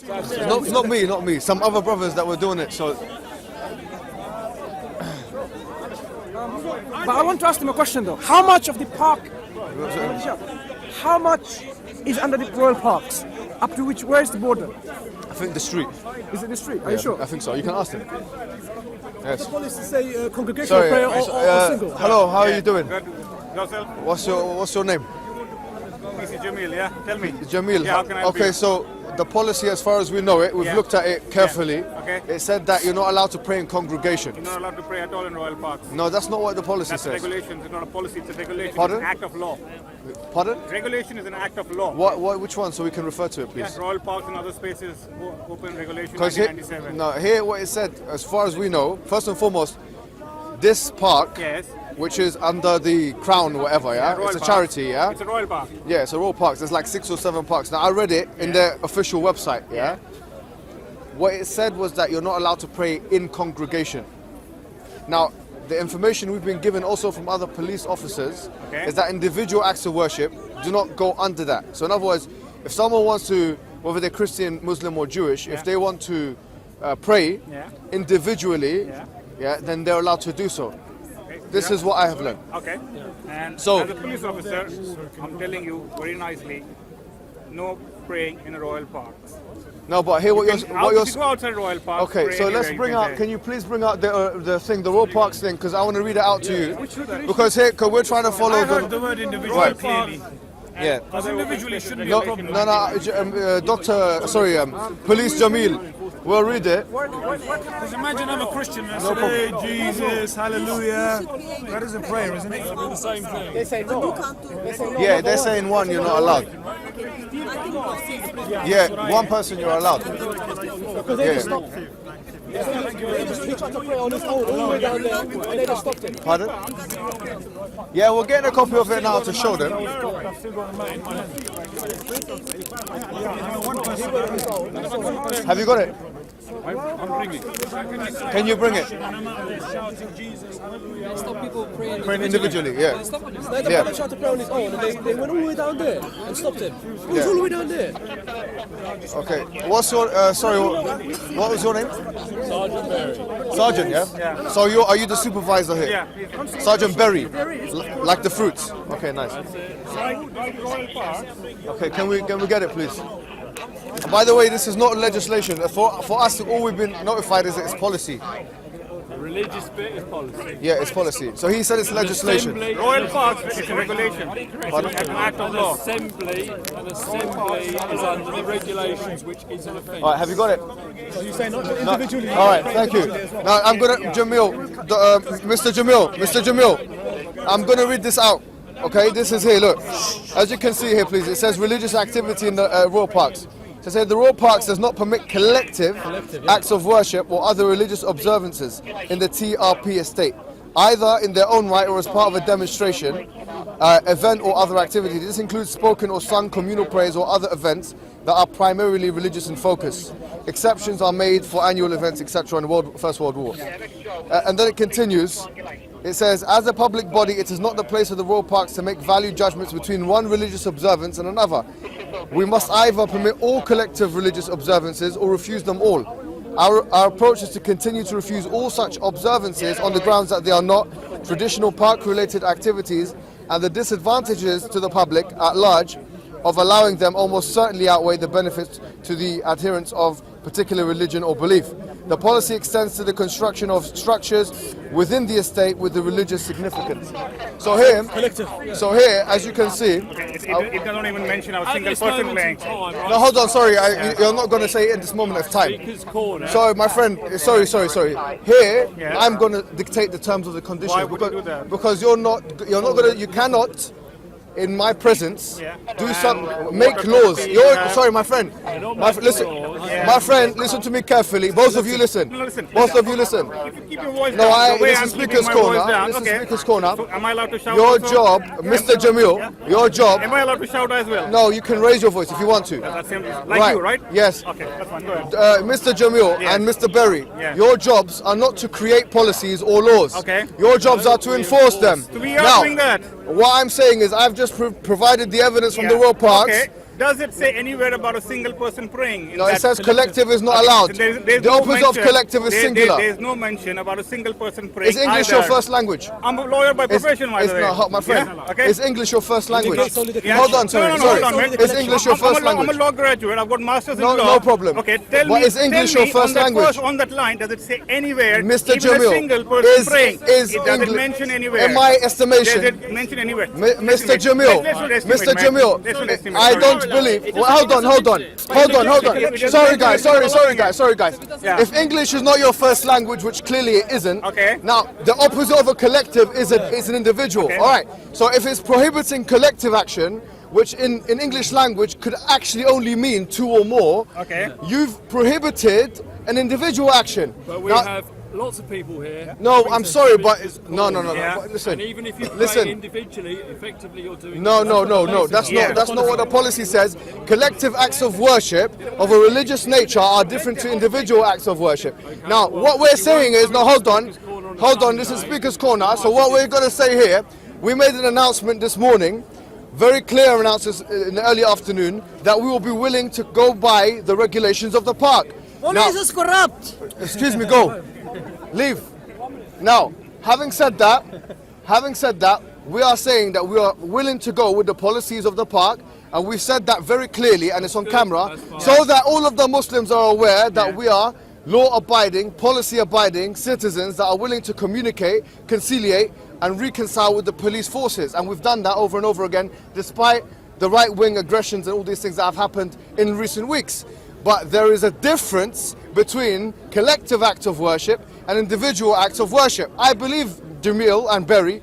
Not me. Some other brothers that were doing it. So, but I want to ask them a question though. How much of the park? How much is under the royal parks? Up to which? Where is the border? I think the street. Is it the street? Are you sure? I think so. You can ask them. Yes. The police say congregational prayer or single. Hello, how are you doing? Good. Yourself? What's your name? This is Jamil, yeah? Tell me. Jamil. Yeah, how can I help okay, you? so the policy, as far as we know it, we've looked at it carefully. Yeah. Okay. It said that you're not allowed to pray in congregation. You're not allowed to pray at all in royal parks. No, that's not what the policy That's says. regulations. It's not a policy. It's a regulation. Pardon? It's an act of law. Pardon? Regulation is an act of law. Which one, so we can refer to it, please? Yes, royal parks and other spaces open regulation Because 1997. here what it said, as far as we know, first and foremost, this park, Yes. which is under the crown or whatever, yeah? Royal It's a park. charity, yeah? It's a royal park. Yeah, it's a royal parks. There's like 6 or 7 parks. Now, I read it in their official website, yeah? What it said was that you're not allowed to pray in congregation. Now, the information we've been given also from other police officers is that individual acts of worship do not go under that. So in other words, if someone wants to, whether they're Christian, Muslim or Jewish, if they want to pray individually, then they're allowed to do so. This is what I have learned. Okay. And So- as a police officer, I'm telling you very nicely, no praying in royal parks. No, but here what You you're go outside royal parks. okay, pray so let's anywhere you bring out. Can you please bring out the thing, the royal parks thing, because I want to read it out to you. Because here, because we're trying to follow I heard the. the word individual Right. clearly. Yeah. Because individually shouldn't be No, a problem. Police Jamil. We'll read it. Because imagine I'm a Christian and I say, hey, Jesus, hallelujah. That is a prayer, isn't it? The same thing. They say no. Yeah, they're saying one, you're not allowed. Yeah, one person you're allowed. Because they just stopped him. He tried to pray on his own all the way down there, and they just stopped him. Pardon? Yeah, we're getting a copy of it now to show them. Have you got it? I'm bringing. Can you bring it? Stop people praying. Praying individually, yeah. They Yeah. tried to pray on his own, and they went all the way down there and stopped him. He was all the way down there. Okay. What's your sorry? What was your name? Sergeant Mary. Sergeant, yeah. So are you the supervisor here? Yeah. Sergeant Berry, like the fruits. Okay, nice. Like royal parks. Okay, can we get it, please? By the way, this is not legislation. For us, all we've been notified is that it's policy. The religious bit is policy. Yeah, it's policy. So he said it's legislation. Royal parks is a regulation. It's an act of law. Assembly is under the regulations, which is an offence. All right, have you got it? So you say not individually. All right, thank you. Now I'm gonna Mr. Jamil, I'm gonna read this out. Okay, this is here. Look, as you can see here, please. It says religious activity in the royal parks. It says the royal parks does not permit collective acts of worship or other religious observances in the TRP estate, either in their own right or as part of a demonstration, event or other activity. This includes spoken or sung communal prayers or other events that are primarily religious in focus. Exceptions are made for annual events, etc. in the First World War. And then it continues. It says, as a public body, it is not the place of the royal parks to make value judgments between one religious observance and another. We must either permit all collective religious observances or refuse them all. Our approach is to continue to refuse all such observances on the grounds that they are not traditional park-related activities, and the disadvantages to the public at large of allowing them almost certainly outweigh the benefits to the adherents of particular religion or belief. The policy extends to the construction of structures within the estate with the religious significance. So here, as you can see, It doesn't even mention a single person playing. no, hold on, sorry, you're not going to say it at this moment of time. Sorry, my friend, sorry. Here, I'm going to dictate the terms of the conditions. Why would you do that? Because you cannot, in my presence, make laws. Sorry, my friend. Listen to me carefully. Both of you listen. Both of you listen. If you keep your voice No, down, the way this I'm is keeping speaker's my voice corner. down, This is okay. speaker's corner. So am I allowed to shout Your also? job, Mr. Jamil, your job. Am I allowed to shout as well? No, you can raise your voice if you want to. That's him. Like you, right? Yes. Okay, that's fine. Go ahead. Mr. Jamil and Mr. Berry, your jobs are not to create policies or laws. Okay. Your jobs are to enforce them. We are doing that. What I'm saying is I've just provided the evidence from the royal parks. Okay. Does it say anywhere about a single person praying? in No, it that- says collective is not allowed. There's The no opposite of mention- collective is singular. There's no mention about a single person praying. Is English either. your first language? I'm a lawyer by profession, by the way. No, my friend. Yeah? Okay. Is English your first language? Yeah. Hold on, sorry, No, sorry. hold on, man. Is English your first I'm language? a law graduate. I've got masters in No, law. no problem. Okay, tell But me. is English tell your me first on that language? on that line, does it say anywhere? Mr. Even a Jamil, single person praying. is It doesn't Engli- mention anywhere. in my estimation- Does it mention anywhere? Mr. Jamil, Mr. Jamil, I don't believe. Well, hold on. Sorry, guys. Yeah. If English is not your first language, which clearly it isn't, Okay. now the opposite of a collective is an individual. Okay. All right. So if it's prohibiting collective action, which in English language could actually only mean two or more, Okay. you've prohibited an individual action. But we Now- have lots of people here. No, I'm sorry, but no. Yeah. But listen, And even if you pray listen. individually, effectively you're doing. No. That's Yeah. not what the policy says. Collective acts of worship of a religious nature are different to individual acts of worship. Now, what we're saying is, no, hold on. This is Speaker's Corner. So what we're going to say here, we made an announcement this morning, very clear announcement in the early afternoon, that we will be willing to go by the regulations of the park. Now, Police is corrupt. excuse me, go. Leave. Now, having said that, we are saying that we are willing to go with the policies of the park, and we've said that very clearly, and it's on camera, so that all of the Muslims are aware that we are law-abiding, policy-abiding citizens that are willing to communicate, conciliate, and reconcile with the police forces. And we've done that over and over again, despite the right-wing aggressions and all these things that have happened in recent weeks. But there is a difference between collective acts of worship and individual acts of worship. I believe, Jamil and Berry,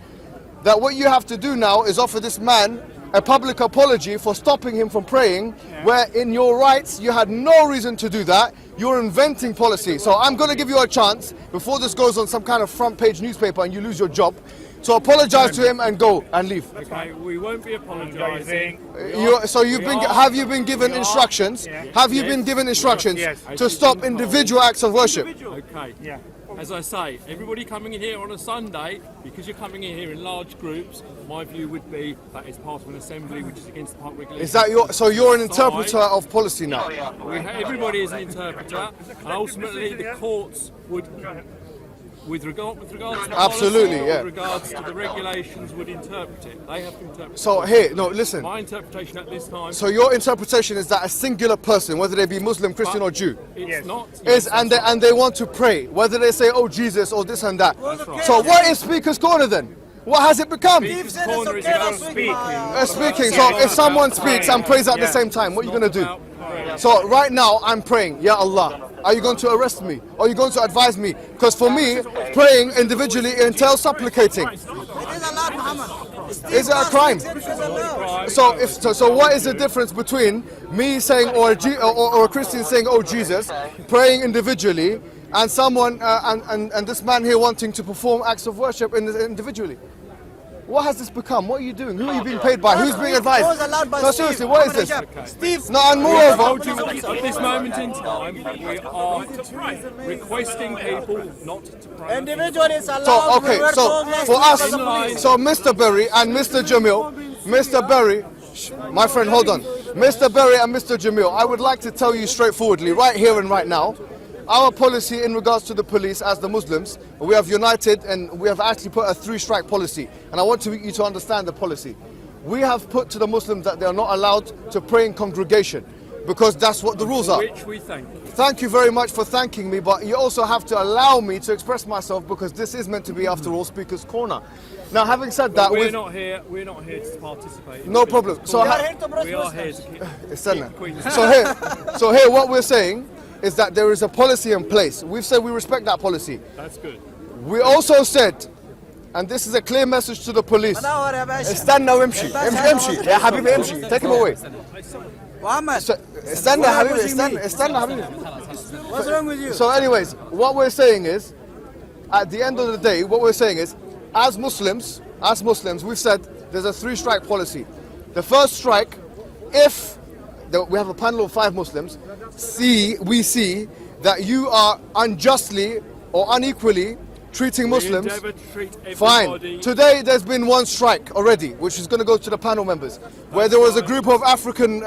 that what you have to do now is offer this man a public apology for stopping him from praying, where in your rights you had no reason to do that. You're inventing policy. So I'm going to give you a chance, before this goes on some kind of front page newspaper and you lose your job, to apologize to him and go and leave. Okay, we won't be apologising. Have you been given instructions? Have you been given instructions Yes. to stop individual acts of worship? Okay. Yeah. As I say, everybody coming in here on a Sunday, because you're coming in here in large groups, my view would be that it's part of an assembly which is against the park regulations. Is that so you're an interpreter of policy now? Everybody is an interpreter, and ultimately the courts would, with regards to the Absolutely, policy, yeah. with regards to the regulations, would interpret it. They have to interpret So it. here, no, listen. My interpretation at this time So your interpretation is that a singular person, whether they be Muslim, Christian, or Jew, it's not. is and they want to pray, whether they say, "Oh Jesus," or this and that. So what is Speaker's Corner then? What has it become? Speaker's Corner is about speaking. Speaking. So if someone speaks and prays at the same time, what are you going to do? So right now I'm praying, Ya Allah. Are you going to arrest me? Or are you going to advise me? Because for me, praying individually entails supplicating. It is allowed, Muhammad. Is it a crime? So what is the difference between me saying or a Christian saying, "Oh Jesus," praying individually, and someone and this man here wanting to perform acts of worship individually? What has this become? What are you doing? Who are you being paid by? Who's being advised? Those allowed by No, Steve. seriously, what is this? Steve. No, and moreover, At this moment in time, we are requesting people not to pray. Individual is allowed. so okay, We were so told last for week us, by the police. so Mr. Berry and Mr. Jamil, Mr. Berry, my friend, hold on, Mr. Berry and Mr. Jamil, I would like to tell you straightforwardly, right here and right now, our policy in regards to the police as the Muslims, we have united and we have actually put a 3-strike policy. And I want you to understand the policy. We have put to the Muslims that they are not allowed to pray in congregation because that's what the rules are. Which we thank. Thank you very much for thanking me, but you also have to allow me to express myself because this is meant to be, after all, Speaker's Corner. Now, having said that, We're not here to participate. in no the problem. So, We are here to protest we are here to keep so here, what we're saying is that there is a policy in place. We've said we respect that policy. That's good. We also said, and this is a clear message to the police. استنى وامشي امشي يا حبيبي امشي. Take him away. Muhammad, استنى يا حبيبي استنى يا حبيبي. what's wrong with you? So anyways, what we're saying is, at the end of the day, what we're saying is, as Muslims, we've said there's a 3-strike policy. The first strike, if we have a panel of 5 Muslims, we see that you are unjustly or unequally treating Muslims. We endeavour to treat everybody. Fine. Today there's been one strike already, which is going to go to the panel members, where there was a group of African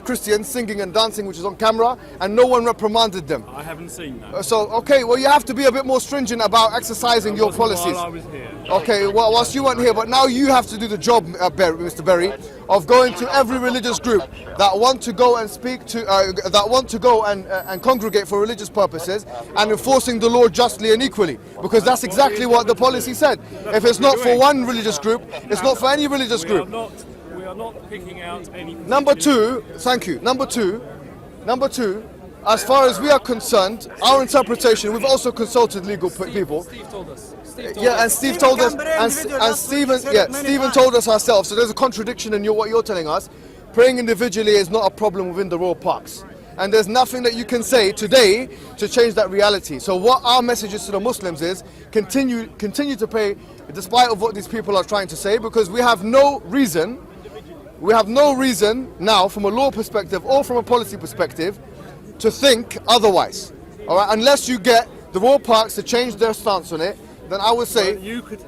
Christians singing and dancing, which is on camera, and no one reprimanded them. I haven't seen that. So, okay, well, you have to be a bit more stringent about exercising your policies. While I was here. Okay, well, whilst you weren't here, but now you have to do the job, Mr. Berry, of going to every religious group that want to go and speak to, that want to go and congregate for religious purposes, and enforcing the law justly and equally, because that's exactly what the policy said. If it's not for one religious group, it's not for any religious group. We are not picking out any. Number two, thank you. Number two, as far as we are concerned, our interpretation, we've also consulted legal people. Steve told us. Yeah, and Steve told us, and Stephen told us ourselves. So there's a contradiction in what you're telling us. Praying individually is not a problem within the royal parks, and there's nothing that you can say today to change that reality. So what our message is to the Muslims is continue to pray, despite of what these people are trying to say, because we have no reason now, from a law perspective or from a policy perspective, to think otherwise. All right, unless you get the royal parks to change their stance on it, then I would say you can.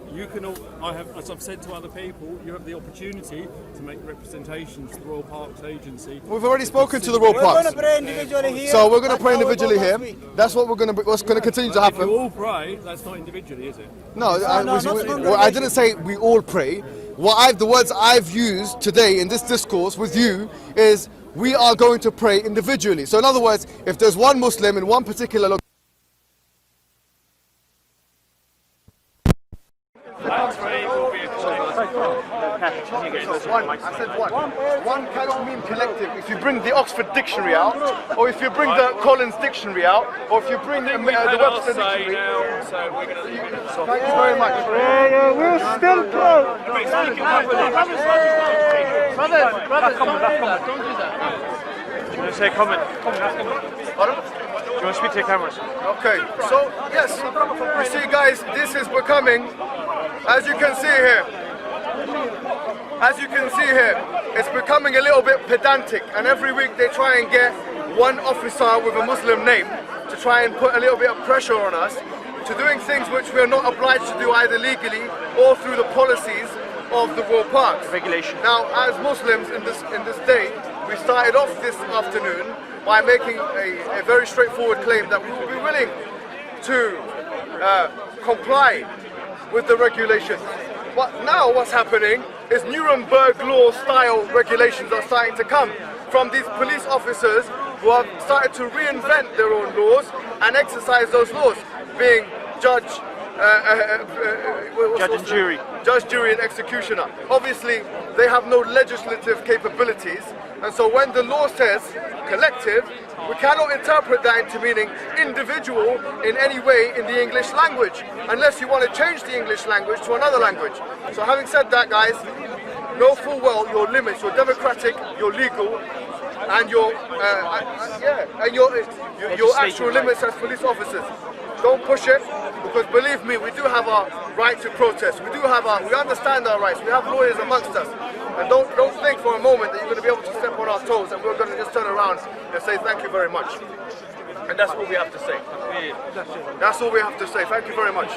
As I've said to other people, you have the opportunity to make representations to the Royal Parks Agency. we've already spoken to the royal We're parks. going to pray individually here. So we're going to That's pray how we individually go here. last week. That's what's going to continue to If you happen. all pray, that's not individually, is it? No, not I didn't say we all pray. The words I've used today in this discourse with you is we are going to pray individually. So in other words, if there's one Muslim in one particular location, I said one. One cannot mean collective. If you bring the Oxford Dictionary out, or if you bring the Collins Dictionary out, or if you bring the Webster Dictionary. Thank you very much. We're still close. Brothers, don't do that. Do you want to say comment? Pardon? Do you want to speak to your cameras? Okay, so yes, you see guys, this is becoming, as you can see here, it's becoming a little bit pedantic, and every week they try and get one officer with a Muslim name to try and put a little bit of pressure on us to doing things which we are not obliged to do either legally or through the policies of the royal parks. Regulation. Now, as Muslims in this day, we started off this afternoon by making a very straightforward claim that we will be willing to comply with the regulations. But now what's happening is Nuremberg law style regulations are starting to come from these police officers who have started to reinvent their own laws and exercise those laws, being judge and jury. Judge, jury and executioner. Obviously, they have no legislative capabilities, and so when the law says collective, we cannot interpret that into meaning individual in any way in the English language, unless you want to change the English language to another language. So having said that, guys, know full well your limits, your democratic, your legal, and your actual limits as police officers. Don't push it, because believe me, we do have our right to protest. We understand our rights. We have lawyers amongst us. And don't think for a moment that you're going to be able to step on our toes and we're going to just turn around and say thank you very much. And that's all we have to say. That's all we have to say. Thank you very much.